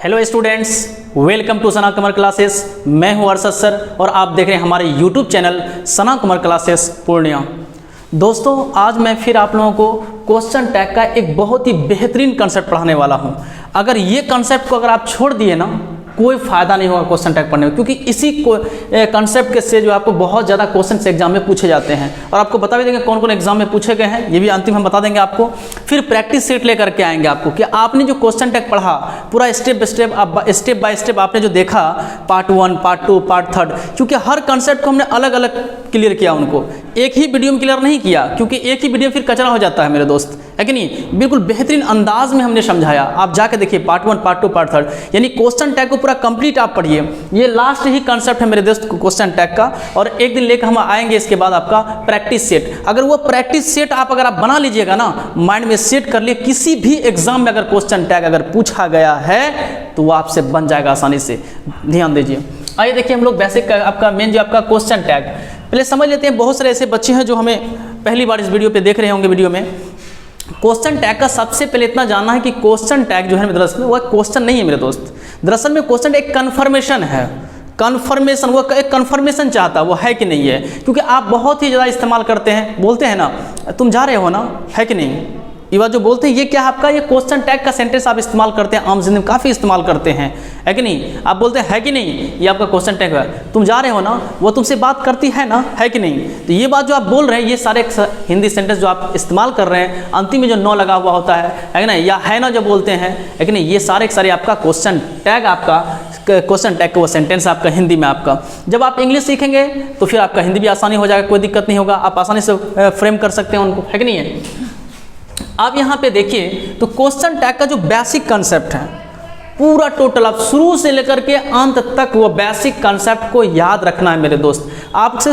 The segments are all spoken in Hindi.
Hello students, welcome to Sana Qamar classes. मैं हूं अरशद सर और आप देख रहे हैं हमारे यूट्यूब चैनल सना कमर क्लासेस पूर्णिया। दोस्तों, आज मैं फिर आप लोगों को क्वेश्चन टैग का एक बहुत ही बेहतरीन कंसेप्ट पढ़ाने वाला हूं। अगर ये कंसेप्ट को अगर आप छोड़ दिए ना, कोई फ़ायदा नहीं होगा क्वेश्चन टैग पढ़ने में, क्योंकि इसी कंसेप्ट के से जो आपको बहुत ज़्यादा क्वेश्चन एग्जाम में पूछे जाते हैं और आपको बता भी देंगे कौन कौन एग्जाम में पूछे गए हैं, ये भी अंतिम हम बता देंगे आपको। फिर प्रैक्टिस सेट लेकर के आएंगे आपको कि आपने जो क्वेश्चन टैग पढ़ा पूरा स्टेप बाय स्टेप आपने जो देखा, पार्ट 1, पार्ट 2, पार्ट 3, क्योंकि हर कंसेप्ट को हमने अलग अलग क्लियर किया, उनको एक ही वीडियो में क्लियर नहीं किया, क्योंकि एक ही वीडियो फिर कचरा हो जाता है मेरे दोस्त, है कि नहीं। बिल्कुल बेहतरीन अंदाज में हमने समझाया, आप जाके देखिए पार्ट 1, पार्ट 2, पार्ट 3, यानी क्वेश्चन टैग को पूरा कंप्लीट आप पढ़िए। ये लास्ट ही कंसेप्ट है मेरे दोस्त क्वेश्चन टैग का, और एक दिन लेकर हम आएंगे इसके बाद आपका प्रैक्टिस सेट। अगर वो प्रैक्टिस सेट अगर आप बना लीजिएगा ना, माइंड में सेट कर लिए, किसी भी एग्जाम में अगर क्वेश्चन टैग अगर पूछा गया है तो वो आपसे बन जाएगा आसानी से। ध्यान दीजिए। आइए देखिए, हम लोग बेसिक आपका मेन जो आपका क्वेश्चन टैग पहले समझ लेते हैं। बहुत सारे ऐसे बच्चे हैं जो हमें पहली बार इस वीडियो पे देख रहे होंगे। वीडियो में क्वेश्चन टैग का सबसे पहले इतना जानना है कि क्वेश्चन टैग जो है मेरे दरअसल वह क्वेश्चन नहीं है मेरे दोस्त। दरअसल में क्वेश्चन एक कन्फर्मेशन है, कन्फर्मेशन, वो एक कन्फर्मेशन चाहता है वो है कि नहीं है, क्योंकि आप बहुत ही ज़्यादा इस्तेमाल करते हैं, बोलते हैं ना तुम जा रहे हो ना, है कि नहीं। ये बात जो बोलते हैं ये क्या है आपका, ये क्वेश्चन टैग का सेंटेंस आप इस्तेमाल करते हैं, आम जिंदगी में काफ़ी इस्तेमाल करते हैं, है कि नहीं। आप बोलते हैं है कि नहीं, ये आपका क्वेश्चन टैग है। तुम जा रहे हो ना, वो तुमसे बात करती है ना, है कि नहीं। तो ये बात जो आप बोल रहे हैं, ये सारे हिंदी सेंटेंस जो आप इस्तेमाल कर रहे हैं, अंतिम में जो न लगा हुआ होता है कि नहीं, या है ना जो बोलते हैं, है कि नहीं, ये सारे आपका क्वेश्चन टैग, आपका क्वेश्चन टैग का वो सेंटेंस आपका हिंदी में आपका। जब आप इंग्लिश सीखेंगे तो फिर आपका हिंदी भी आसानी हो जाएगा, कोई दिक्कत नहीं होगा, आप आसानी से फ्रेम कर सकते हैं उनको, है कि नहीं है। आप यहाँ पे देखिए तो क्वेश्चन टैग का जो बेसिक कंसेप्ट है, पूरा टोटल आप शुरू से लेकर के अंत तक वो बेसिक कंसेप्ट को याद रखना है मेरे दोस्त। आपसे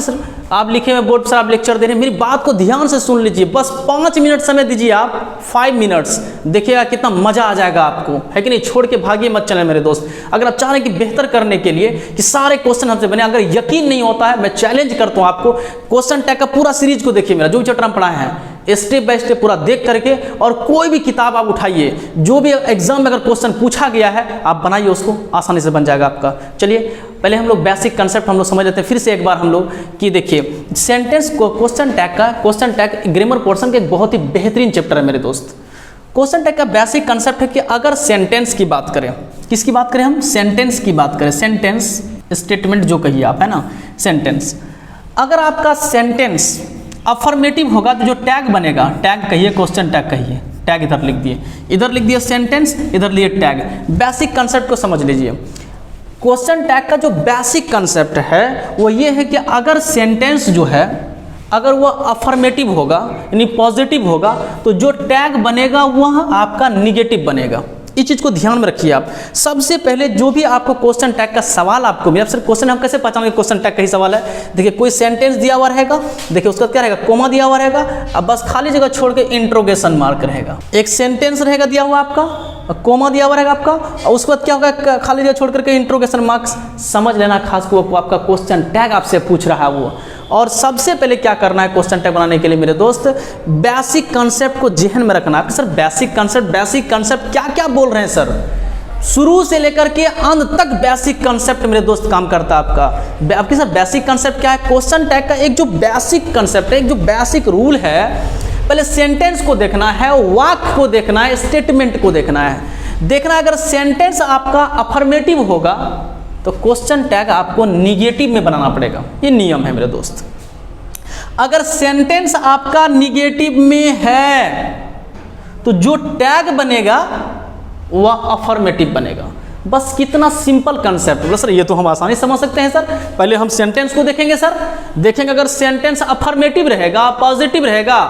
आप लिखे हुए बोर्ड पर आप लेक्चर दे रहे हैं, मेरी बात को ध्यान से सुन लीजिए, बस 5 मिनट समय दीजिए आप, 5 मिनट्स, देखिएगा कितना मजा आ जाएगा आपको, है कि नहीं। छोड़ के भागिए मत चले मेरे दोस्त। अगर आप चाह रहे हैं कि बेहतर करने के लिए कि सारे क्वेश्चन हमसे बने, अगर यकीन नहीं होता है, मैं चैलेंज करता हूँ आपको, क्वेश्चन टैग का पूरा सीरीज को देखिए, मेरा जो चैप्टर हम पढ़ाए हैं स्टेप बाय स्टेप पूरा देख करके, और कोई भी किताब आप उठाइए, जो भी एग्जाम में अगर क्वेश्चन पूछा गया है आप बनाइए, उसको आसानी से बन जाएगा आपका। चलिए पहले हम लोग बेसिक कंसेप्ट हम लोग समझ लेते हैं फिर से एक बार हम लोग कि देखिए सेंटेंस को क्वेश्चन टैग का, क्वेश्चन टैग ग्रामर पोर्शन के एक बहुत ही बेहतरीन चैप्टर है मेरे दोस्त। क्वेश्चन टैग का बेसिक कंसेप्ट है कि अगर सेंटेंस की बात करें, किसकी बात करें हम, सेंटेंस की बात करें, सेंटेंस स्टेटमेंट जो कहिए आप, है ना, सेंटेंस। अगर आपका सेंटेंस अफर्मेटिव होगा तो जो टैग बनेगा, टैग कहिए, क्वेश्चन टैग कहिए, टैग इधर लिख दिए, इधर लिख दिए सेंटेंस, इधर लिए टैग। बेसिक कंसेप्ट को समझ लीजिए। क्वेश्चन टैग का जो बेसिक कंसेप्ट है वो ये है कि अगर सेंटेंस जो है अगर वो अफर्मेटिव होगा यानी पॉजिटिव होगा तो जो टैग बनेगा वह आपका निगेटिव बनेगा। इस चीज़ को ध्यान में रखिए आप। सबसे पहले जो भी आपको क्वेश्चन टैग का सवाल आपको मिला, सिर्फ क्वेश्चन हम कैसे पहचानेंगे क्वेश्चन टैग का ही सवाल है। देखिए कोई सेंटेंस दिया हुआ रहेगा, देखिए उसका क्या रहेगा, कोमा दिया हुआ रहेगा, अब बस खाली जगह छोड़ के इंट्रोगेशन मार्क रहेगा। एक सेंटेंस रहेगा दिया हुआ आपका, कोमा दिया हुआ रहेगा आपका, और उसके बाद क्या होगा, खाली जगह छोड़ करके इंट्रोगेशन मार्क्स। समझ लेना खास को आपका क्वेश्चन टैग आपसे पूछ रहा है वो। और सबसे पहले क्या करना है क्वेश्चन टैग बनाने के लिए मेरे दोस्त, बेसिक कंसेप्ट को जहन में रखना है। सर बेसिक कंसेप्ट क्या क्या बोल रहे हैं सर, शुरू से लेकर के अंत तक बेसिक कंसेप्ट मेरे दोस्त काम करता है आपका। आपके सर बेसिक कंसेप्ट क्या है, क्वेश्चन टैग का एक जो बेसिक कंसेप्ट है, एक जो बेसिक रूल है, पहले सेंटेंस को देखना है, वाक्य को देखना है, स्टेटमेंट को देखना है। अगर सेंटेंस आपका अफर्मेटिव होगा तो क्वेश्चन टैग आपको निगेटिव में बनाना पड़ेगा, ये नियम है मेरे दोस्त। अगर सेंटेंस आपका निगेटिव में है तो जो टैग बनेगा वह अफर्मेटिव बनेगा। बस कितना सिंपल कंसेप्ट है सर, ये तो हम आसानी समझ सकते हैं सर। पहले हम सेंटेंस को देखेंगे सर, देखेंगे अगर सेंटेंस अफर्मेटिव रहेगा, पॉजिटिव रहेगा,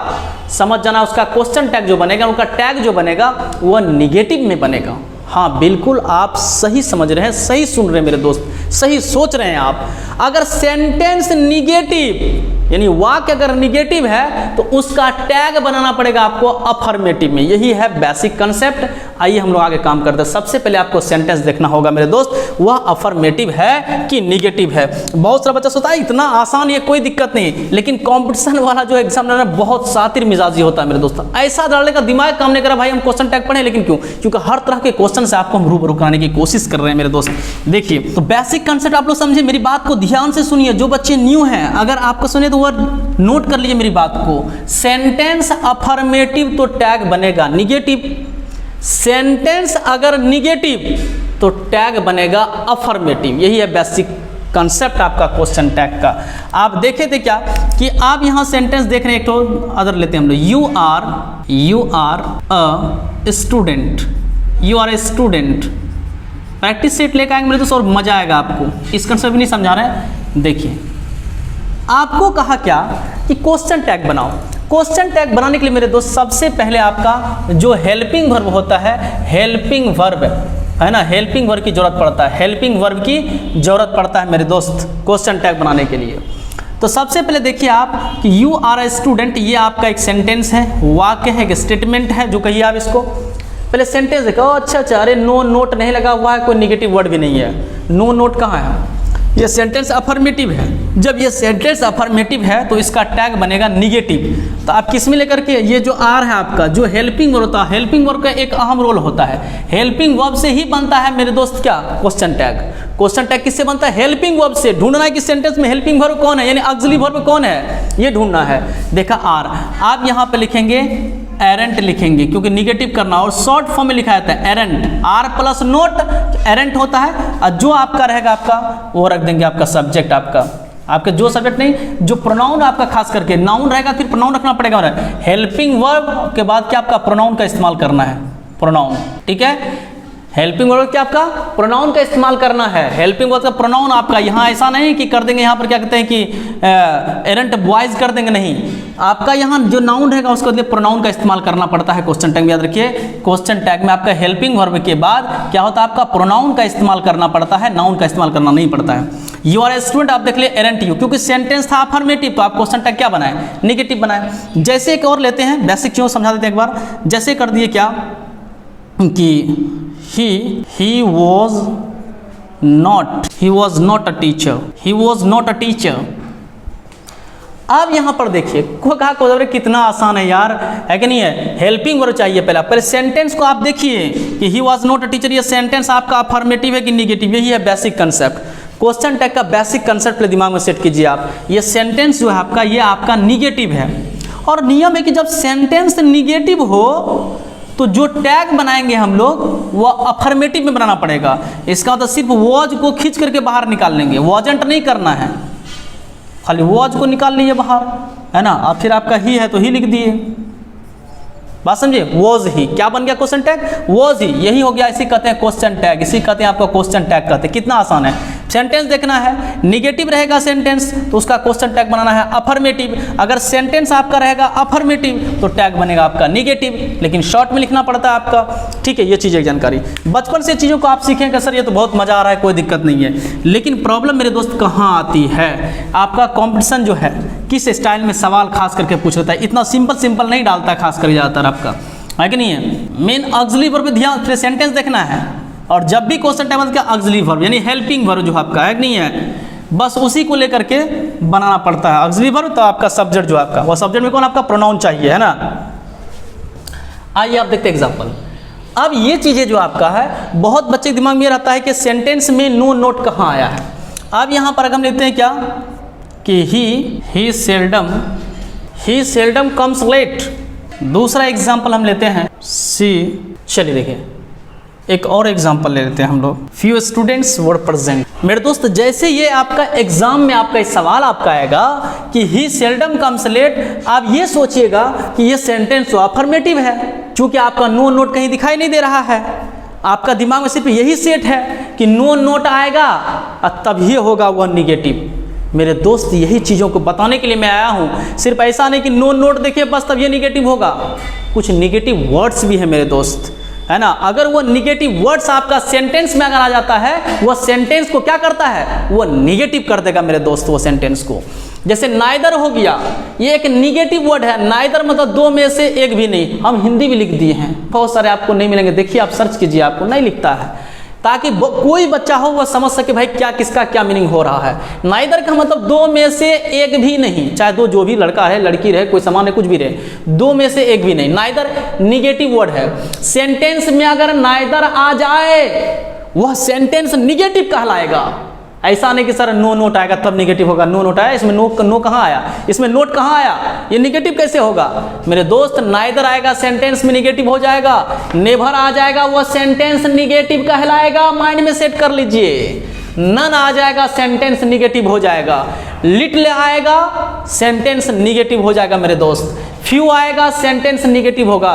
समझ जाना उसका क्वेश्चन टैग जो बनेगा, उनका टैग जो बनेगा वह निगेटिव में बनेगा। हाँ बिल्कुल आप सही समझ रहे हैं, सही सुन रहे हैं मेरे दोस्त, सही सोच रहे हैं आप। अगर सेंटेंस निगेटिव यानी वाक्य अगर निगेटिव है तो उसका टैग बनाना पड़ेगा आपको अफर्मेटिव में। यही है बेसिक कंसेप्ट। आइए हम लोग आगे काम करते हैं। सबसे पहले आपको सेंटेंस देखना होगा मेरे दोस्त, वह अफर्मेटिव है कि निगेटिव है। बहुत सारा बच्चा सोचता है इतना आसान, ये कोई दिक्कत नहीं, लेकिन कंपटीशन वाला जो एग्जाम है बहुत शातिर मिजाजी होता है मेरे दोस्त। ऐसा डालने का दिमाग काम नहीं करा भाई हम क्वेश्चन टैग पढ़े, लेकिन क्यों? क्योंकि हर तरह के क्वेश्चन क्वेश्चन से आपको हम रूबरू कराने की कोशिश कर रहे हैं मेरे दोस्त। देखिए, तो बेसिक कंसेप्ट आप लोग समझे, मेरी बात को ध्यान से सुनिए। जो बच्चे न्यू हैं, अगर आपको सुने तो वह नोट कर लीजिए मेरी बात को। सेंटेंस अफर्मेटिव तो टैग बनेगा निगेटिव, सेंटेंस अगर निगेटिव तो टैग बनेगा अफर्मेटिव। यही है बेसिक कंसेप्ट आपका क्वेश्चन टैग का। आप देखे थे क्या कि आप यहाँ सेंटेंस देख रहे हैं, एक तो अदर लेते हैं हम लोग, you are a student, you are a student. Practice set लेकर आएंगे मेरे दोस्त और मजा आएगा आपको। इस कंसेप्ट भी नहीं समझा रहे हैं। देखिए, आपको कहा क्या कि क्वेश्चन टैग बनाओ। क्वेश्चन टैग बनाने के लिए मेरे दोस्त सबसे पहले आपका जो हेल्पिंग वर्ब होता है, हेल्पिंग वर्ब है ना, हेल्पिंग वर्ब की जरूरत पड़ता है, हेल्पिंग वर्ब की जरूरत पड़ता है मेरे दोस्त क्वेश्चन टैग बनाने के लिए। तो सबसे पहले देखिए आप कि यू आर ए स्टूडेंट, ये आपका एक सेंटेंस है, वाक्य है, एक स्टेटमेंट है, जो कहिए आप इसको। पहले सेंटेंस देखो, अच्छा, अरे नो नोट नहीं लगा हुआ है, कोई निगेटिव वर्ड भी नहीं है। नो नोट कहाँ है? ये सेंटेंस अफर्मेटिव है। जब ये सेंटेंस अफर्मेटिव है तो इसका टैग बनेगा निगेटिव। तो आप किस में लेकर के, ये जो आर है आपका, जो हेल्पिंग वर्ब होता है, हेल्पिंग वर्ब का एक अहम रोल होता है। हेल्पिंग वर्ब से ही बनता है मेरे दोस्त क्या, क्वेश्चन टैग। क्वेश्चन टैग किससे बनता है? हेल्पिंग वर्ब से। ढूंढना है कि सेंटेंस में हेल्पिंग वर्ब कौन है, यानी ऑक्सिलरी वर्ब कौन है, ये ढूंढना है। देखा आर, आप यहाँ पे लिखेंगे एरेंट लिखेंगे, क्योंकि निगेटिव करना, और शॉर्ट फॉर्म में लिखा जाता है aren't, are plus not aren't होता है। और जो आपका रहेगा आपका, वो रख देंगे आपका सब्जेक्ट, आपका जो सब्जेक्ट नहीं, जो प्रोनाउन आपका, खास करके नाउन रहेगा, फिर प्रोनाउन रखना पड़ेगा। हेल्पिंग वर्ब के बाद क्या आपका प्रोनाउन का इस्तेमाल करना है, प्रोनाउन, ठीक है। हेल्पिंग वर्ब क्या आपका प्रोनाउन का इस्तेमाल करना है। हेल्पिंग वर्ब का प्रोनाउन आपका, यहाँ ऐसा नहीं कि कर देंगे यहाँ पर क्या कहते हैं कि एरेंट बॉयज कर देंगे, नहीं। आपका यहाँ जो नाउन रहेगा उसके लिए प्रोनाउन का इस्तेमाल करना पड़ता है क्वेश्चन टैग में। याद रखिए, क्वेश्चन टैग में आपका हेल्पिंग वर्ब के बाद क्या होता है, आपका प्रोनाउन का इस्तेमाल करना पड़ता है, नाउन का इस्तेमाल करना नहीं पड़ता है। यू आर ए स्टूडेंट, आप देख लिए एरेंट यू, क्योंकि सेंटेंस था अफर्मेटिव, तो आप क्वेश्चन टैग क्या बनाए, निगेटिव बनाए। जैसे एक और लेते हैं, बेसिक चीज़ों समझा देते हैं एक बार। जैसे कर दिए क्या कि he was not a teacher, he was not a teacher। अब यहां पर देखिए कहा कितना आसान है यार, है कि नहीं है। हेल्पिंग वर्ब चाहिए पहले सेंटेंस को आप देखिए कि he was not a teacher, ये सेंटेंस आपका अफर्मेटिव है कि निगेटिव, यही है बेसिक कंसेप्ट। क्वेश्चन टैग का बेसिक कंसेप्ट पहले दिमाग में सेट कीजिए आप। ये सेंटेंस जो है आपका, ये आपका निगेटिव है, और नियम है कि जब सेंटेंस निगेटिव हो तो जो टैग बनाएंगे हम लोग वो अफर्मेटिव में बनाना पड़ेगा। इसका मतलब सिर्फ वॉज को खींच करके बाहर निकाल लेंगे, वॉजेंट नहीं करना है, खाली वॉज को निकाल लीजिए बाहर, है ना। अब फिर आपका ही है तो ही लिख दिए, बात समझिए। वॉज ही क्या बन गया क्वेश्चन टैग, वॉज ही, यही हो गया। इसी कहते हैं क्वेश्चन टैग, इसी कहते हैं आपका क्वेश्चन टैग कहते हैं। कितना आसान है। सेंटेंस देखना है, निगेटिव रहेगा सेंटेंस तो उसका क्वेश्चन टैग बनाना है अफर्मेटिव। अगर सेंटेंस आपका रहेगा अफर्मेटिव तो टैग बनेगा आपका निगेटिव, लेकिन शॉर्ट में लिखना पड़ता है आपका, ठीक है। ये चीज़ एक जानकारी, बचपन से चीज़ों को आप सीखेंगे सर ये तो बहुत मज़ा आ रहा है, कोई दिक्कत नहीं है। लेकिन प्रॉब्लम मेरे दोस्त कहाँ आती है, आपका कॉम्पिटिशन जो है किस स्टाइल में सवाल खास करके पूछ लेता है, इतना सिंपल नहीं डालता खास कर ज़्यादातर आपका, है कि नहीं है। मेन ऑक्सिलरी वर्ब पे ध्यान, फिर सेंटेंस देखना है, और जब भी क्वेश्चन टैग बनता है ऑक्सिलरी वर्ब यानी हेल्पिंग वर्ब जो आपका है कि नहीं है, बस उसी को लेकर के बनाना पड़ता है ऑक्सिलरी वर्ब। तो आपका सब्जेक्ट जो आपका, वो सब्जेक्ट में कौन आपका प्रोनाउन चाहिए, है ना। आइए आप देखते हैं एग्जाम्पल। अब ये चीज़ें जो आपका है, बहुत बच्चे के दिमाग में रहता है कि सेंटेंस में नो नोट कहाँ आया है। अब यहाँ पर हम लेते हैं क्या कि ही सेल्डम कम्स लेट। दूसरा एग्जाम्पल हम लेते हैं सी, चलिए देखिए एक और एग्जाम्पल ले लेते हैं हम लोग। Few students were present. मेरे दोस्त जैसे ये आपका एग्जाम में आपका एक सवाल आपका आएगा कि ही सेल्डम कम्स लेट, आप ये सोचिएगा कि ये सेंटेंस तो अफर्मेटिव है, क्योंकि आपका नो नोट कहीं दिखाई नहीं दे रहा है। आपका दिमाग में सिर्फ यही सेट है कि नो नोट आएगा और तब ये होगा वह निगेटिव। मेरे दोस्त यही चीज़ों को बताने के लिए मैं आया हूँ, सिर्फ ऐसा नहीं कि नो नोट देखिए बस तब ये निगेटिव होगा। कुछ निगेटिव वर्ड्स भी है मेरे दोस्त, है ना। अगर वो निगेटिव वर्ड्स आपका सेंटेंस में अगर आ जाता है, वो सेंटेंस को क्या करता है, वो निगेटिव कर देगा मेरे दोस्त वो सेंटेंस को। जैसे नाइदर हो गया, ये एक निगेटिव वर्ड है। नाइदर मतलब दो में से एक भी नहीं, हम हिंदी भी लिख दिए हैं, बहुत सारे आपको नहीं मिलेंगे, देखिए आप सर्च कीजिए आपको नहीं लिखता है। ताकि कोई बच्चा हो वह समझ सके भाई क्या किसका क्या मीनिंग हो रहा है। नाइदर का मतलब दो में से एक भी नहीं, चाहे दो जो भी लड़का है लड़की रहे कोई समान है कुछ भी रहे, दो में से एक भी नहीं। नाइदर निगेटिव वर्ड है। सेंटेंस में अगर नाइदर आ जाए वह सेंटेंस निगेटिव कहलाएगा। ऐसा नहीं कि सर नो नोट आएगा तब निगेटिव होगा, नो नोट आया इसमें नो कहाँ आया, इसमें नोट कहाँ आया, ये निगेटिव कैसे होगा मेरे दोस्त। नाइदर आएगा सेंटेंस में निगेटिव हो जाएगा, नेवर आ जाएगा वह सेंटेंस निगेटिव कहलाएगा, माइंड में सेट कर लीजिए। नन आ जाएगा सेंटेंस निगेटिव हो जाएगा, लिटिल आएगा सेंटेंस निगेटिव हो जाएगा मेरे दोस्त, फ्यू आएगा सेंटेंस निगेटिव होगा,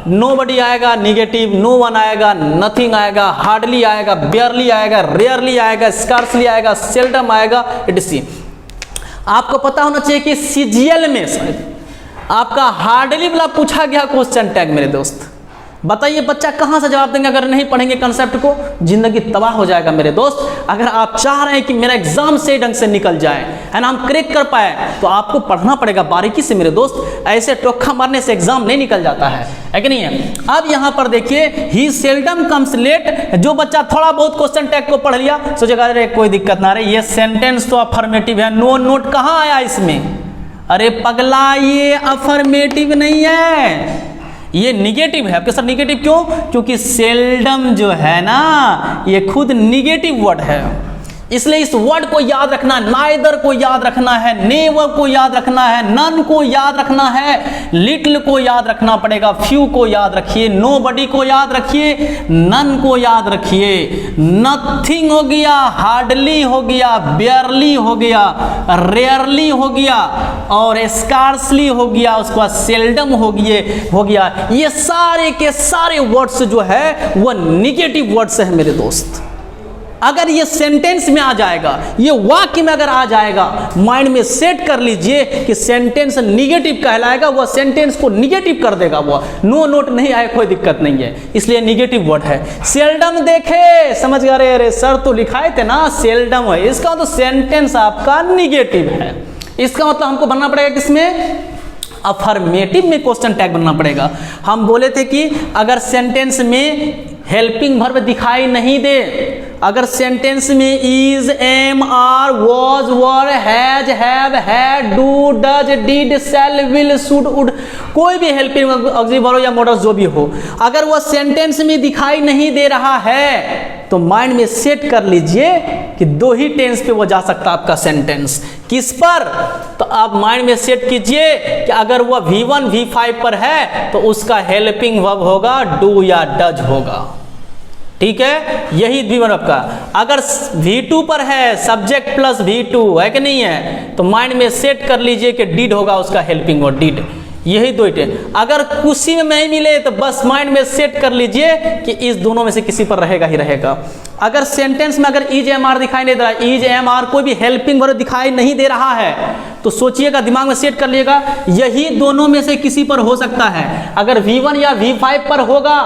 नोबडी आएगा निगेटिव, नो वन आएगा, नथिंग आएगा, हार्डली आएगा, बेयरली आएगा, रेयरली आएगा, स्कार्सली आएगा, सेल्डम आएगा, इट्स। आपको पता होना चाहिए कि सीजीएल में आपका हार्डली वाला पूछा गया क्वेश्चन टैग मेरे दोस्त। बताइए बच्चा कहाँ से जवाब देंगे अगर नहीं पढ़ेंगे कंसेप्ट को, जिंदगी तबाह हो जाएगा मेरे दोस्त। अगर आप चाह रहे हैं कि मेरा एग्जाम सही ढंग से निकल जाए है ना, हम क्रैक कर पाए, तो आपको पढ़ना पड़ेगा बारीकी से मेरे दोस्त। ऐसे टोखा मारने से एग्जाम नहीं निकल जाता है कि नहीं है। अब यहाँ पर देखिए ही सेल्डम कम्स लेट। जो बच्चा थोड़ा बहुत क्वेश्चन टैग को पढ़ लिया सोचेगा अरे कोई दिक्कत ना रही, ये सेंटेंस तो अफर्मेटिव है, नो नोट कहाँ आया इसमें। अरे पगला ये अफर्मेटिव नहीं है, ये निगेटिव है। आपके सर निगेटिव क्यों? क्योंकि सेल्डम जो है ना ये खुद निगेटिव वर्ड है, इसलिए इस वर्ड को याद रखना, नाइदर को याद रखना है, नेवर को याद रखना है, नन को याद रखना है, लिटिल को याद रखना पड़ेगा, फ्यू को याद रखिए, नोबडी को याद रखिए, नन को याद रखिए, नथिंग हो गया, हार्डली हो गया, बेयरली हो गया, रेयरली हो गया और स्कार्सली हो गया, उसके बाद सेल्डम हो गया। ये सारे के सारे वर्ड्स जो है वह निगेटिव वर्ड्स है मेरे दोस्त। अगर ये सेंटेंस में आ जाएगा, ये वाक्य में अगर आ जाएगा, माइंड में सेट कर लीजिए कि सेंटेंस निगेटिव कहलाएगा, वह सेंटेंस को निगेटिव कर देगा, वह नो नोट नहीं आए कोई दिक्कत नहीं है, इसलिए निगेटिव वर्ड है। सेल्डम देखे समझ गए, अरे सर तो लिखाए थे ना सेल्डम है, इसका तो सेंटेंस आपका निगेटिव है। इसका मतलब हमको बनना पड़ेगा किसमें, अफर्मेटिव में क्वेश्चन टैग बनना पड़ेगा। हम बोले थे कि अगर सेंटेंस में हेल्पिंग वर्ब दिखाई नहीं दे, अगर सेंटेंस में is, am, are, was, were, has, have, had, do, does, did, shall, will, should, would, कोई भी हेल्पिंग ऑक्सिलरी वर्ब या मोडस जो भी हो, अगर वह सेंटेंस में दिखाई नहीं दे रहा है तो माइंड में सेट कर लीजिए कि दो ही टेंस पे वो जा सकता है आपका सेंटेंस। किस पर? तो आप माइंड में सेट कीजिए कि अगर वह V1 V5 पर है तो उसका हेल्पिंग वर्ब होगा डू या डज होगा, ठीक है, यही V1 आपका। अगर V2 पर है सब्जेक्ट प्लस V2 है कि नहीं है, तो माइंड में सेट कर लीजिए कि डिड होगा उसका हेल्पिंग वर्ब डिड, यही दो ही। अगर किसी में नहीं मिले तो बस माइंड में सेट कर लीजिए कि इस दोनों में से किसी पर रहेगा ही रहेगा। अगर सेंटेंस में अगर इज, एम, आर दिखाई नहीं दे रहा है, इज, एम, आर कोई भी हेल्पिंग वर्ब दिखाई नहीं दे रहा है, तो सोचिएगा, दिमाग में सेट कर लिएगा यही दोनों में से किसी पर हो सकता है। अगर V1 या V5 पर होगा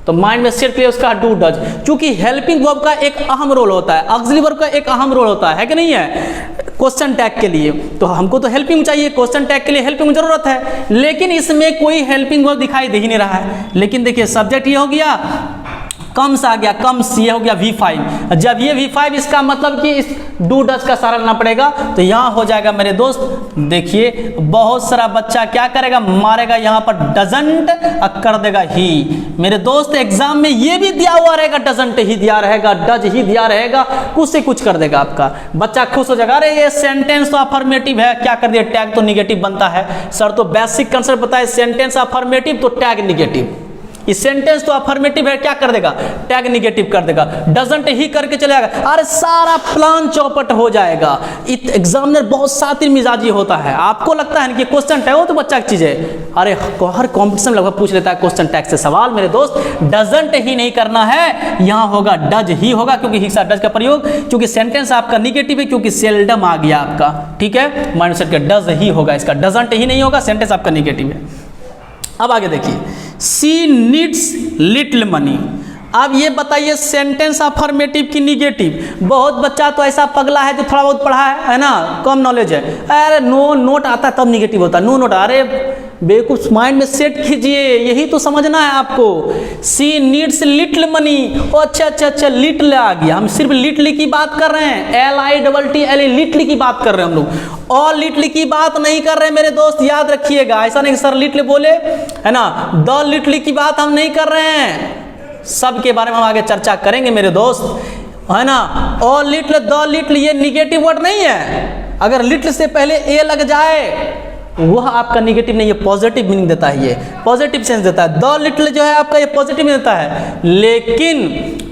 तो माइंड में सेट करिए उसका डू डज, क्योंकि हेल्पिंग वर्ब का एक अहम रोल होता है, ऑक्सिलरी वर्ब का एक अहम रोल होता है कि नहीं है क्वेश्चन टैग के लिए। तो हमको तो हेल्पिंग चाहिए, क्वेश्चन टैग के लिए हेल्पिंग जरूरत है, लेकिन इसमें कोई हेल्पिंग वर्ब दिखाई दे ही नहीं रहा है। लेकिन देखिए सब्जेक्ट ये हो गया, कम्स आ गया, कम्स ये हो गया V5। जब ये V5 इसका मतलब कि इस डू डज का सहारा लेना पड़ेगा, तो यहाँ हो जाएगा मेरे दोस्त। देखिए बहुत सारा बच्चा क्या करेगा, मारेगा यहाँ पर डजंट कर देगा ही। मेरे दोस्त एग्जाम में ये भी दिया हुआ रहेगा, डजंट ही दिया रहेगा, डज ही दिया रहेगा, कुछ से कुछ कर देगा आपका बच्चा, खुश हो जाएगा, अरे ये सेंटेंस तो अफर्मेटिव है, क्या कर दिया टैग तो निगेटिव बनता है। सर तो बेसिक कंसेप्ट बताए, सेंटेंस अफर्मेटिव तो टैग निगेटिव, इस सेंटेंस तो अफर्मेटिव है, क्या कर देगा टैग निगेटिव कर देगा, डजंट ही करके चले जाएगा, अरे सारा प्लान चौपट हो जाएगा। एग्जामिनर बहुत शातिर मिजाजी होता है, आपको लगता है कि क्वेश्चन टैग हो तो बच्चा की चीज है, अरे हर कॉम्पिटिशन लगभग पूछ लेता है क्वेश्चन टैग से सवाल। मेरे दोस्त डजंट ही नहीं करना है, यहाँ होगा डज ही होगा, क्योंकि हिस्सा डज का प्रयोग, क्योंकि सेंटेंस आपका निगेटिव है, क्योंकि सेल्डम आ गया आपका, ठीक है, माइंड सेट का डज ही होगा, इसका डजंट ही नहीं होगा, सेंटेंस आपका निगेटिव है। अब आगे देखिए, सी नीड्स लिटिल मनी। अब ये बताइए सेंटेंस अफर्मेटिव की निगेटिव। बहुत बच्चा तो ऐसा पगला है जो थोड़ा बहुत पढ़ा है ना, कम नॉलेज है, अरे नो नोट आता है तब निगेटिव होता है, नो नोट, अरे बेवकूफ, माइंड में सेट कीजिए, यही तो समझना है आपको। सी नीड्स लिटिल मनी, अच्छा अच्छा अच्छा, लिटिल आ गया, हम सिर्फ लिटिल की बात कर रहे हैं, LITTLE, लिटिल की बात कर रहे हैं हम लोग, और लिटिल की बात नहीं कर रहे हैं मेरे दोस्त, याद रखिएगा। ऐसा नहीं सर लिटिल बोले है ना, द लिटिल की बात हम नहीं कर रहे हैं, सब के बारे में हम आगे चर्चा करेंगे मेरे दोस्त, है ना। और लिटिल, द लिटिल, ये निगेटिव वर्ड नहीं है। अगर लिटिल से पहले ए लग जाए वह आपका निगेटिव नहीं है, पॉजिटिव मीनिंग देता है, ये पॉजिटिव सेंस देता है। द लिटिल जो है आपका ये पॉजिटिव देता है, लेकिन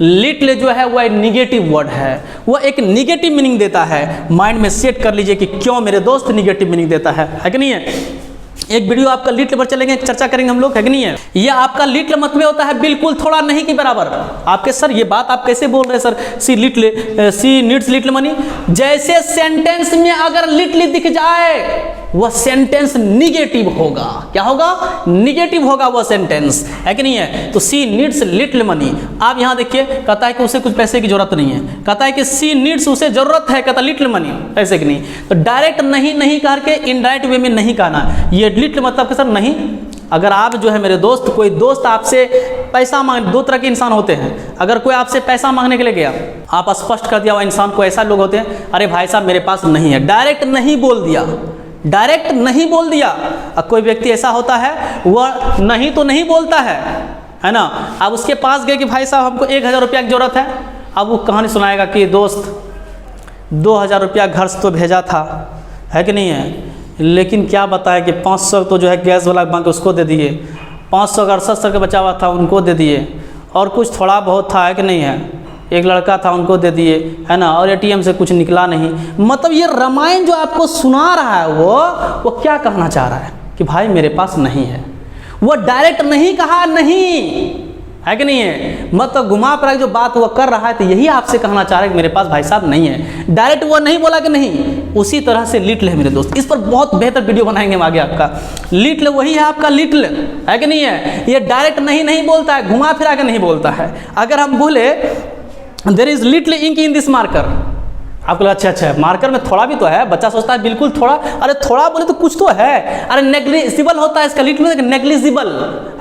लिटिल जो है वह निगेटिव वर्ड है, वह एक निगेटिव मीनिंग देता है। माइंड में सेट कर लीजिए कि क्यों मेरे दोस्त निगेटिव मीनिंग देता है कि नहीं है। एक वीडियो आपका लिटिल पर चलेंगे, चर्चा करेंगे हम लोग, है कि नहीं है। ये आपका लिटिल मतलब होता है बिल्कुल थोड़ा नहीं के बराबर। आपके सर ये बात आप कैसे बोल रहे हैं सर, सी नीड्स लिटिल मनी, जैसे सेंटेंस में अगर लिटिल दिख जाए वह सेंटेंस निगेटिव होगा। क्या होगा? निगेटिव होगा वह सेंटेंस, है कि नहीं है। तो सी नीड्स लिटिल मनी, आप यहाँ देखिए, कहता है कि उसे कुछ पैसे की जरूरत नहीं है, कहता है कि सी नीड्स, उसे जरूरत है, कहता लिटिल मनी, पैसे की नहीं। तो डायरेक्ट नहीं नहीं करके इनडायरेक्ट वे में नहीं कहना, ये लिटिल मतलब कि सर नहीं। अगर आप जो है मेरे दोस्त, कोई दोस्त आपसे पैसा मांग, दो तरह के इंसान होते हैं, अगर कोई आपसे पैसा मांगने के लिए गया, आप स्पष्ट कर दिया वह इंसान को, ऐसा लोग होते हैं, अरे भाई साहब मेरे पास नहीं है, डायरेक्ट नहीं बोल दिया, डायरेक्ट नहीं बोल दिया। अब कोई व्यक्ति ऐसा होता है वह नहीं तो नहीं बोलता है ना। अब उसके पास गए कि भाई साहब हमको 1000 रुपया की जरूरत है, अब वो कहानी सुनाएगा कि दोस्त 2000 रुपया घर से तो भेजा था, है कि नहीं है, लेकिन क्या बताया कि 500 तो जो है गैस वाला मांग के उसको दे दिए, 500 का 68 का बचा हुआ था उनको दे दिए, और कुछ थोड़ा बहुत था, है कि नहीं है, एक लड़का था उनको दे दिए, है ना, और ATM से कुछ निकला नहीं। मतलब ये रामायण जो आपको सुना रहा है वो क्या कहना चाह रहा है कि भाई मेरे पास नहीं है। वो डायरेक्ट नहीं कहा, नहीं, है कि नहीं है, मतलब घुमा फिरा जो बात वो कर रहा है, तो यही आपसे कहना चाह रहा है कि मेरे पास भाई साहब नहीं है। डायरेक्ट वो नहीं बोला कि नहीं। उसी तरह से लिटिल है मेरे दोस्त, इस पर बहुत बेहतर वीडियो बनाएंगे हम आगे आपका। लिटिल वही है आपका लिटिल, है कि नहीं है। ये डायरेक्ट नहीं नहीं बोलता है, घुमा फिरा के नहीं बोलता है। अगर हम बोले there is little ink in this marker, आपको लगा अच्छा अच्छा मार्कर में थोड़ा भी तो है, बच्चा सोचता है बिल्कुल थोड़ा, अरे थोड़ा बोले तो कुछ तो है, अरे नेग्लिजिबल होता है इसका, लिटिल में नेग्लिजिबल,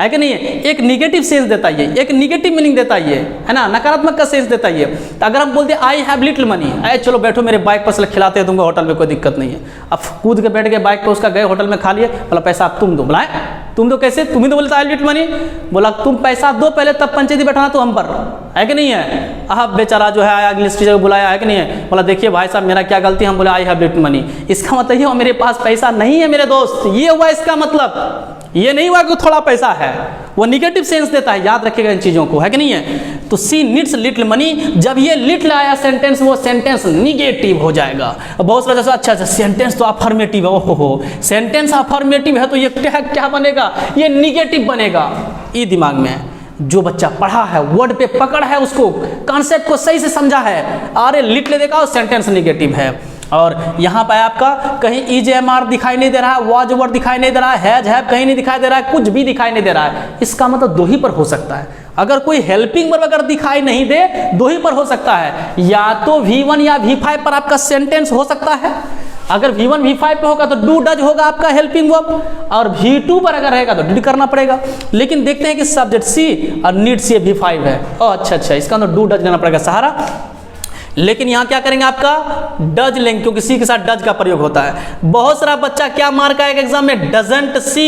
है कि नहीं है। एक निगेटिव सेंस देता है, एक निगेटिव मीनिंग देता है ना, नकारात्मक का सेंस देता है। तो अगर हम बोलते आई हैव लिटिल मनी, अरे चलो बैठो मेरे बाइक पर से खिलाते हैं तुमको होटल में, कोई दिक्कत नहीं है। अब कूद के बैठ गए बाइक पर, उसका गए होटल में खा लिए, बोला पैसा तुम दो, बुलाए तुम दो, कैसे, तुम ही तो बोलता है लिटिल मनी, बोला तुम पैसा दो पहले तब पंचायती बैठाना तो हम पर, है कि नहीं है। अब बेचारा जो है आया, इंग्लिश टीचर को बुलाया, है कि नहीं है, बोला देखिए भाई साहब मेरा क्या गलती, हम बोले आई हैव लिटिल मनी, इसका मतलब ये मेरे पास पैसा नहीं है मेरे दोस्त, ये हुआ इसका मतलब, ये नहीं हुआ कि थोड़ा पैसा है, वो निगेटिव सेंस देता है, याद रखिएगा इन चीज़ों को, है कि नहीं है। तो सी नीड्स लिटिल मनी, जब ये लिटिल आया सेंटेंस, वो सेंटेंस निगेटिव हो जाएगा। बहुत सारा जैसा अच्छा अच्छा सेंटेंस तो अफर्मेटिव है, ओहो सेंटेंस अफर्मेटिव है तो ये क्या बनेगा, ये निगेटिव बनेगा। ये दिमाग में जो बच्चा पढ़ा है, वर्ड पे पकड़ है, उसको कॉन्सेप्ट को सही से समझा है, अरे लिटिल देखा और सेंटेंस निगेटिव है। और यहाँ पर आपका कहीं EJMR दिखाई नहीं दे रहा है, वाज वर्ड दिखाई नहीं दे रहा है, हैज हैव कहीं नहीं दिखाई दे रहा है, कुछ भी दिखाई नहीं दे रहा है। इसका मतलब दो ही पर हो सकता है। अगर कोई हेल्पिंग वर्ब अगर दिखाई नहीं दे, दो ही पर हो सकता है, या तो V1 या V5 पर आपका सेंटेंस हो सकता है। अगर V1 V5 पे होगा तो डू डज होगा आपका हेल्पिंग वर्ब, और V2 पर अगर रहेगा तो डिड करना पड़ेगा। लेकिन देखते हैं कि सब्जेक्ट सी और नीड्स ये V5 है, अच्छा अच्छा, इसका अंदर डू डज लेना पड़ेगा सहारा। लेकिन यहाँ क्या करेंगे, आपका डज लेंगे, क्योंकि सी के साथ डज का प्रयोग होता है। बहुत सारा बच्चा क्या मार्क आएगा एग्जाम में, डजंट सी,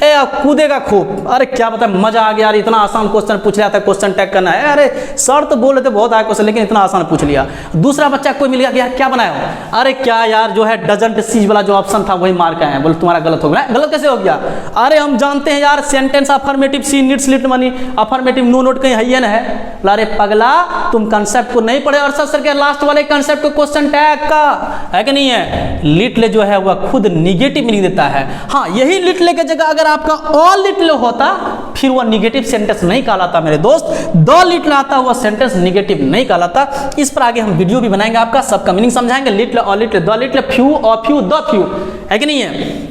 ए कूदेगा खूब, अरे क्या बता मजा आ गया यार, इतना आसान क्वेश्चन पूछ लिया था, क्वेश्चन टैग करना है, अरे सर तो बोल रहे थे बहुत आया क्वेश्चन, लेकिन इतना आसान पूछ लिया। दूसरा बच्चा कोई मिल गया कि यार क्या बनाया हो, अरे क्या यार जो है डजंट सी वाला जो ऑप्शन था वही मार्क आए हैं, बोले तुम्हारा गलत हो गया। गलत कैसे हो गया, अरे हम जानते हैं यार sentence affirmative, she needs little money, affirmative no not कहीं है ना है। अरे पगला तुम कंसेप्ट को नहीं पढ़े, और सबसे लास्ट वाले कंसेप्ट को क्वेश्चन टैग का, है कि नहीं है। लिटिल जो है वह खुद निगेटिव मीनिंग देता है। हाँ, यही लिटिल की जगह अगर आपका ऑल लिटिल होता फिर वह निगेटिव सेंटेंस नहीं कहलाता मेरे दोस्त। द लिटिल आता हुआ सेंटेंस निगेटिव नहीं कहलाता। इस पर आगे हम वीडियो भी बनाएंगे, आपका सबका मीनिंग समझाएंगे, little, all little, the little, few और फ्यू, द फ्यू, है कि नहीं है।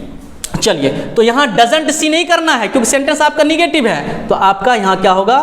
चलिए, तो यहाँ डजंट सी नहीं करना है क्योंकि सेंटेंस आपका निगेटिव है, तो आपका यहाँ क्या होगा,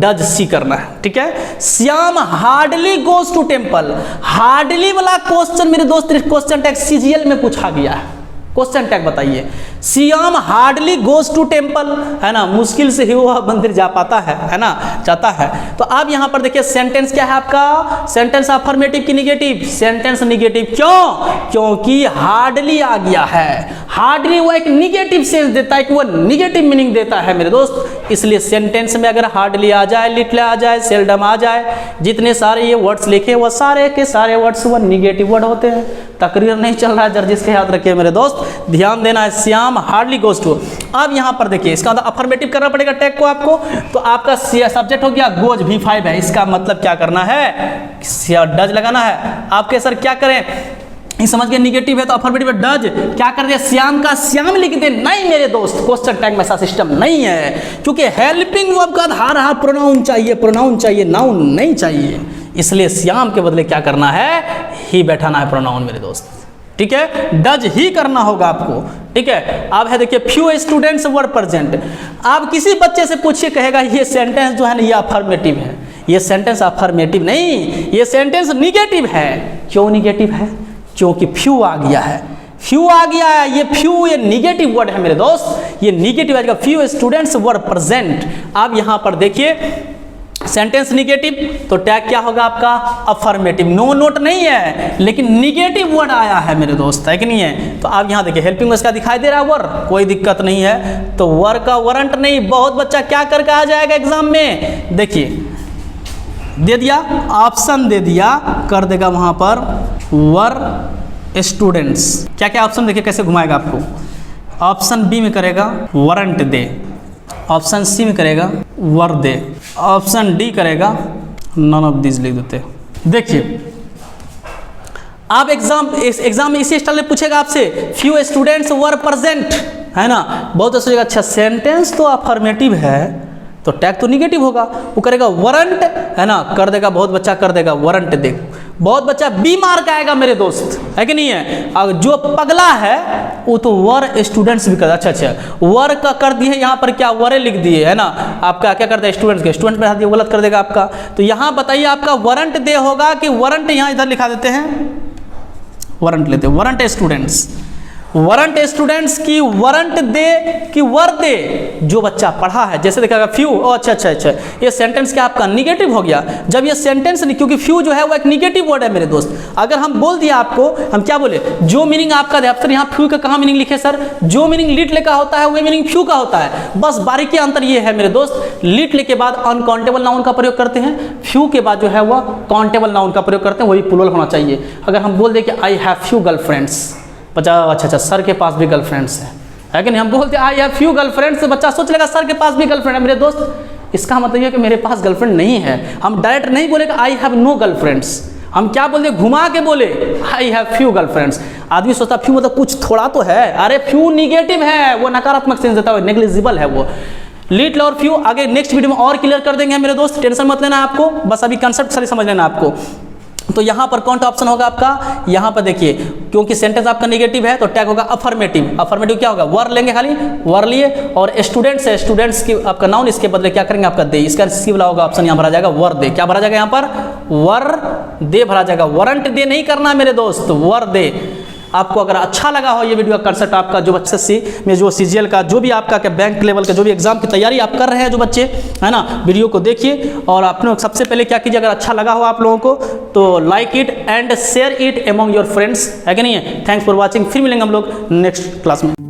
डज सी करना है। ठीक है, Shyam hardly goes to temple. Hardly वाला क्वेश्चन मेरे दोस्त क्वेश्चन टैग सीजीएल में पूछा गया है। क्वेश्चन टैग बताइए, Shyam hardly goes to temple, है ना, मुश्किल से ही वह मंदिर जा पाता है ना, जाता है। तो अब यहां पर देखिए सेंटेंस क्या है आपका, सेंटेंस अफर्मेटिव की निगेटिव, सेंटेंस निगेटिव क्यों, क्योंकि हार्डली आ गया है। हार्डली वो एक निगेटिव सेंस देता है कि वो निगेटिव मीनिंग देता है मेरे दोस्त, इसलिए सेंटेंस में अगर हार्डली आ जाए, लिटल आ जाए, सेल्डम आ जाए, जितने सारे ये वर्ड्स लिखे वो सारे के सारे वर्ड्स वो निगेटिव वर्ड होते हैं। तकरीर नहीं चल रहा है जर्जिस के, याद रखिए मेरे दोस्त, ध्यान देना है। Shyam hardly goes to. अब यहां पर देखिए इसका मतलब अफर्मेटिव करना पड़ेगा टैग को आपको, तो आपका सब्जेक्ट हो गया गोज, V5 है, इसका मतलब क्या करना है, डज लगाना है। आपके सर क्या करें, समझ गए, निगेटिव है तो अफर्मेटिव डज, क्या कर दिया, श्याम का श्याम लिख दे। नहीं मेरे दोस्त, क्वेश्चन टैग में ऐसा सिस्टम नहीं है, क्योंकि हेल्पिंग वर्ब का धारा प्रोनाउन चाहिए, प्रोनाउन चाहिए, नाउन नहीं चाहिए, इसलिए श्याम के बदले क्या करना है, ही बैठाना है प्रोनाउन मेरे दोस्त। ठीक है, डज ही करना होगा आपको। ठीक है, अब है देखिए फ्यू स्टूडेंट्स वर प्रेजेंट। आप किसी बच्चे से पूछिए, कहेगा ये सेंटेंस जो है ना ये अफर्मेटिव है, ये सेंटेंस अफर्मेटिव नहीं, ये सेंटेंस निगेटिव है। क्यों निगेटिव है, क्योंकि फ्यू आ गया है, फ्यू आ गया है, ये फ्यू ये निगेटिव वर्ड है मेरे दोस्त, ये निगेटिव आएगा, फ्यू स्टूडेंट्स वर प्रेजेंट। अब यहां पर देखिए सेंटेंस निगेटिव, तो टैग क्या होगा आपका, अफर्मेटिव। नो नोट नहीं है, लेकिन निगेटिव वर्ड आया है मेरे दोस्त, है कि नहीं है। तो आप यहां देखिए हेल्पिंग उसका दिखाई दे रहा है वर, कोई दिक्कत नहीं है, तो वर का वारंट नहीं। बहुत बच्चा क्या करके आ जाएगा एग्जाम में, देखिए दे दिया, ऑप्शन दे दिया, कर देगा वहां पर वर स्टूडेंट्स। क्या क्या ऑप्शन देखिए कैसे घुमाएगा आपको, ऑप्शन बी में करेगा वारंट दे, ऑप्शन सी में करेगा वर दे, ऑप्शन डी करेगा नॉन ऑफ दिस लिख देते। देखिए आप एग्जाम में इसी स्टाइल में पूछेगा आपसे, फ्यू स्टूडेंट्स वर प्रेजेंट, है ना, बहुत सोचेगा अच्छा सेंटेंस तो अफर्मेटिव है तो टैग तो निगेटिव होगा, वो करेगा वारंट, है ना, कर देगा, बहुत बच्चा कर देगा वारंट दे, बहुत बच्चा बी मार्क आएगा मेरे दोस्त, है कि नहीं है। और जो पगला है वो तो वर स्टूडेंट्स भी कर, अच्छा वर का कर दिए, यहाँ पर क्या वरे लिख दिए, है ना, आपका क्या करता है स्टूडेंट्स के, स्टूडेंट में दिए, गलत कर देगा आपका। तो यहाँ बताइए आपका वारंट दे होगा कि वारंट, यहाँ इधर लिखा देते हैं वारंट लेते हैं, वारंट स्टूडेंट्स, वारंट स्टूडेंट्स की वारंट दे कि वर दे, जो बच्चा पढ़ा है। जैसे देखा फ्यू, अच्छा, ये सेंटेंस क्या आपका निगेटिव हो गया, जब ये सेंटेंस नहीं, क्योंकि फ्यू जो है वो एक निगेटिव वर्ड है मेरे दोस्त। अगर हम बोल दिया आपको, हम क्या बोले, जो मीनिंग आपका दे, सर यहाँ फ्यू का कहाँ मीनिंग लिखे सर, जो मीनिंग लिटले का होता है वही मीनिंग फ्यू का होता है, बस बारीकी अंतर ये है मेरे दोस्त, लिटले के बाद अनकाउंटेबल नाउन का प्रयोग करते हैं, फ्यू के बाद जो है वह काउंटेबल नाउन का प्रयोग करते हैं, वही प्लूरल होना चाहिए। अगर हम बोल दें कि आई हैव फ्यू गर्लफ्रेंड्स, बच्चा अच्छा सर के पास भी गर्लफ्रेंड्स है कि नहीं, हम बोलते आई हैव फ्यू गर्लफ्रेंड्स, बच्चा सोच लेगा सर के पास भी गर्लफ्रेंड है मेरे दोस्त, इसका मतलब ये कि मेरे पास गर्लफ्रेंड नहीं है। हम डायरेक्ट नहीं बोलेगा आई हैव नो गर्लफ्रेंड्स, हम क्या बोलते, घुमा के बोले आई हैव फ्यू गर्लफ्रेंड्स। आदमी सोचता फ्यू मतलब कुछ थोड़ा तो है, अरे फ्यू निगेटिव है, वो नकारात्मक सेंस देता है, नेग्लिजिबल है वो। लिटल और फ्यू आगे नेक्स्ट वीडियो में और क्लियर कर देंगे मेरे दोस्त, टेंशन मत लेना आपको, बस अभी कंसेप्ट सारी समझ लेना आपको। तो यहाँ पर कौन सा ऑप्शन होगा आपका, यहाँ पर देखिए क्योंकि सेंटेंस आपका नेगेटिव है तो टैग होगा अफर्मेटिव। अफर्मेटिव क्या होगा, वर लेंगे, खाली वर लिए, और स्टूडेंट्स है, स्टूडेंट्स की आपका नाउन, इसके बदले क्या करेंगे आपका दे, इसका सी वाला होगा ऑप्शन, यहाँ भरा जाएगा वर दे। क्या भरा जाएगा यहाँ पर, वर दे भरा जाएगा, वारंट दे नहीं करना मेरे दोस्त, वर दे। आपको अगर अच्छा लगा हो ये वीडियो का कंसेप्ट आपका, जो एसएससी में जो सीजीएल का जो भी आपका बैंक लेवल का जो भी एग्जाम की तैयारी आप कर रहे हैं जो बच्चे, है ना, वीडियो को देखिए और आप लोग सबसे पहले क्या कीजिए, अगर अच्छा लगा हो आप लोगों को तो like it and share it among your friends, है कि नहीं है। थैंक्स फॉर वॉचिंग, फिर मिलेंगे हम लोग नेक्स्ट क्लास में।